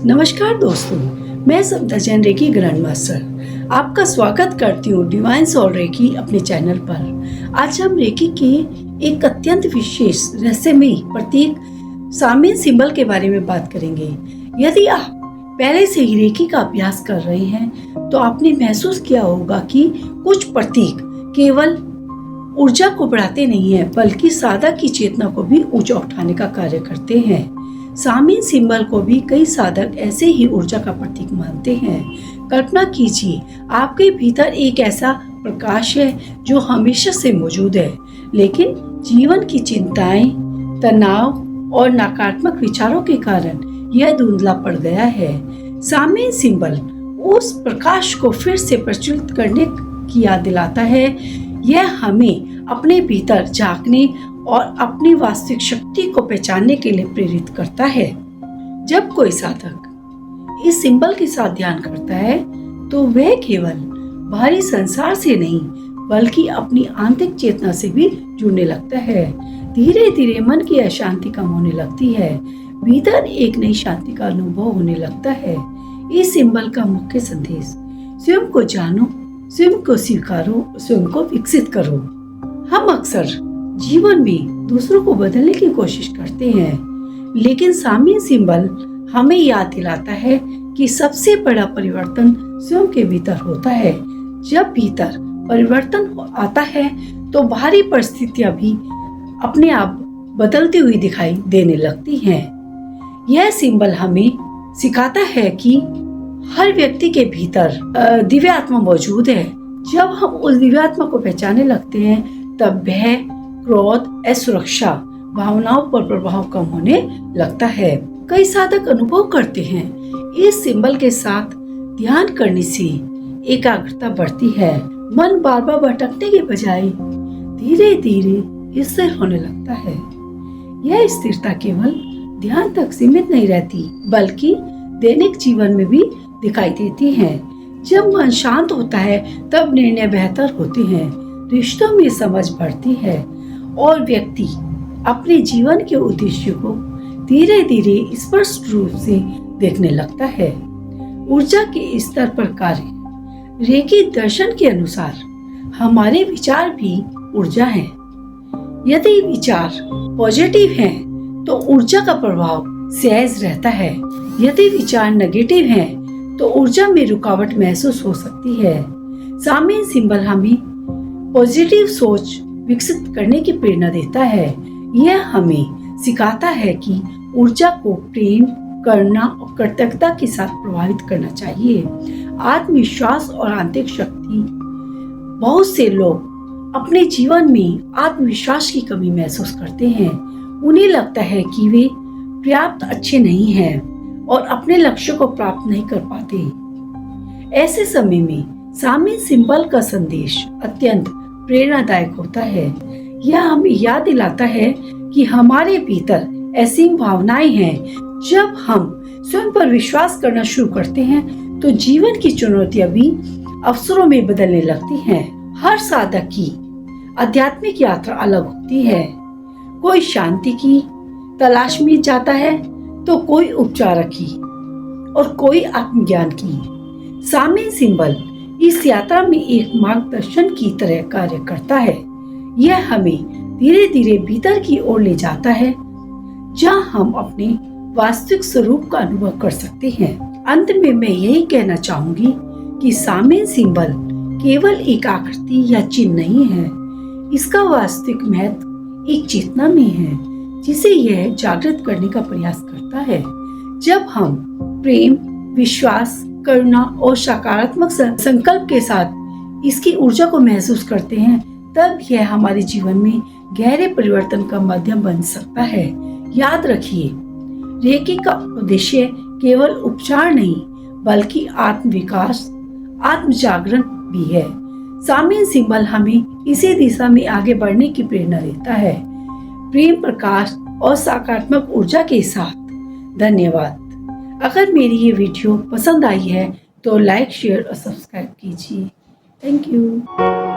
नमस्कार दोस्तों, मैं सप्तजन रेकी ग्रैंड मास्टर आपका स्वागत करती हूँ डिवाइन सोल रेकी अपने चैनल पर। आज हम रेकी के एक अत्यंत विशेष रहस्यमयी प्रतीक सामिन सिंबल के बारे में बात करेंगे। यदि आप पहले से ही रेकी का अभ्यास कर रहे हैं तो आपने महसूस किया होगा कि कुछ प्रतीक केवल ऊर्जा को बढ़ाते नहीं हैं बल्कि साधक की चेतना को भी ऊंचा उठाने का कार्य करते हैं। सामिन सिंबल को भी कई साधक ऐसे ही ऊर्जा का प्रतीक मानते हैं। कल्पना कीजिए, आपके भीतर एक ऐसा प्रकाश है जो हमेशा से मौजूद है, लेकिन जीवन की चिंताएं, तनाव और नकारात्मक विचारों के कारण यह धुंधला पड़ गया है। सामिन सिंबल उस प्रकाश को फिर से प्रज्वलित करने की याद दिलाता है। यह हमें अपने भीतर झांकने और अपनी वास्तविक शक्ति को पहचानने के लिए प्रेरित करता है। जब कोई साधक इस सिंबल के साथ ध्यान करता है तो वह केवल बाहरी संसार से नहीं बल्कि अपनी आंतरिक चेतना से भी जुड़ने लगता है। धीरे धीरे मन की अशांति कम होने लगती है, भीतर एक नई शांति का अनुभव होने लगता है। इस सिंबल का मुख्य संदेश स्वयं को जानो, स्वयं को स्वीकारो, स्वयं को विकसित करो। हम अक्सर जीवन में दूसरों को बदलने की कोशिश करते हैं, लेकिन सामिन सिंबल हमें याद दिलाता है कि सबसे बड़ा परिवर्तन स्वयं के भीतर होता है। जब भीतर परिवर्तन आता है तो बाहरी परिस्थितियां भी अपने आप बदलती हुई दिखाई देने लगती हैं। यह सिंबल हमें सिखाता है कि हर व्यक्ति के भीतर दिव्य आत्मा मौजूद है। जब हम उस दिव्य आत्मा को पहचानने लगते हैं तब भय, क्रोध, असुरक्षा भावनाओं पर प्रभाव कम होने लगता है। कई साधक अनुभव करते हैं इस सिंबल के साथ ध्यान करने से एकाग्रता बढ़ती है। मन बार बार भटकने के बजाय धीरे धीरे स्थिर होने लगता है। यह स्थिरता केवल ध्यान तक सीमित नहीं रहती बल्कि दैनिक जीवन में भी दिखाई देती है। जब मन शांत होता है तब निर्णय बेहतर होते हैं, रिश्तों में समझ बढ़ती है और व्यक्ति अपने जीवन के उद्देश्य को धीरे धीरे स्पष्ट रूप से देखने लगता है। ऊर्जा के स्तर पर कार्य रेकी दर्शन के अनुसार हमारे विचार भी ऊर्जा हैं। यदि विचार पॉजिटिव हैं तो ऊर्जा का प्रभाव सहज रहता है। यदि विचार नेगेटिव हैं तो ऊर्जा में रुकावट महसूस हो सकती है। सामिन सिंबल हमें पॉजिटिव सोच विकसित करने की प्रेरणा देता है। यह हमें सिखाता है कि ऊर्जा को प्रेम, करुणा और कृतज्ञता के साथ प्रभावित करना चाहिए। आत्मविश्वास और आंतरिक शक्ति। बहुत से लोग अपने जीवन में आत्मविश्वास की कमी महसूस करते हैं। उन्हें लगता है कि वे पर्याप्त अच्छे नहीं हैं और अपने लक्ष्य को प्राप्त नहीं कर पाते। ऐसे समय में सामिन सिंबल का संदेश अत्यंत प्रेरणादायक होता है। यह हमें याद दिलाता है कि हमारे भीतर ऐसी भावनाएं हैं। जब हम स्वयं पर विश्वास करना शुरू करते हैं तो जीवन की चुनौतियां भी अवसरों में बदलने लगती हैं। हर साधक की आध्यात्मिक यात्रा अलग होती है। कोई शांति की तलाश में जाता है तो कोई उपचारक की और कोई आत्मज्ञान की। सामिन सिंबल इस यात्रा में एक मार्गदर्शन की तरह कार्य करता है। यह हमें धीरे धीरे भीतर की ओर ले जाता है जहां हम अपने वास्तविक स्वरूप का अनुभव कर सकते हैं। अंत में मैं यही कहना चाहूंगी कि सामिन सिंबल केवल एक आकृति या चिन्ह नहीं है। इसका वास्तविक महत्व एक चेतना में है जिसे यह जागृत करने का प्रयास करता है। जब हम प्रेम, विश्वास, करुणा और सकारात्मक संकल्प के साथ इसकी ऊर्जा को महसूस करते हैं तब यह हमारे जीवन में गहरे परिवर्तन का माध्यम बन सकता है। याद रखिए, रेकी का उद्देश्य केवल उपचार नहीं बल्कि आत्मविकास, आत्मजागरण भी है। सामिन सिंबल हमें इसी दिशा में आगे बढ़ने की प्रेरणा देता है, प्रेम, प्रकाश और सकारात्मक ऊर्जा के साथ। धन्यवाद। अगर मेरी ये वीडियो पसंद आई है तो लाइक, शेयर और सब्सक्राइब कीजिए। Thank you.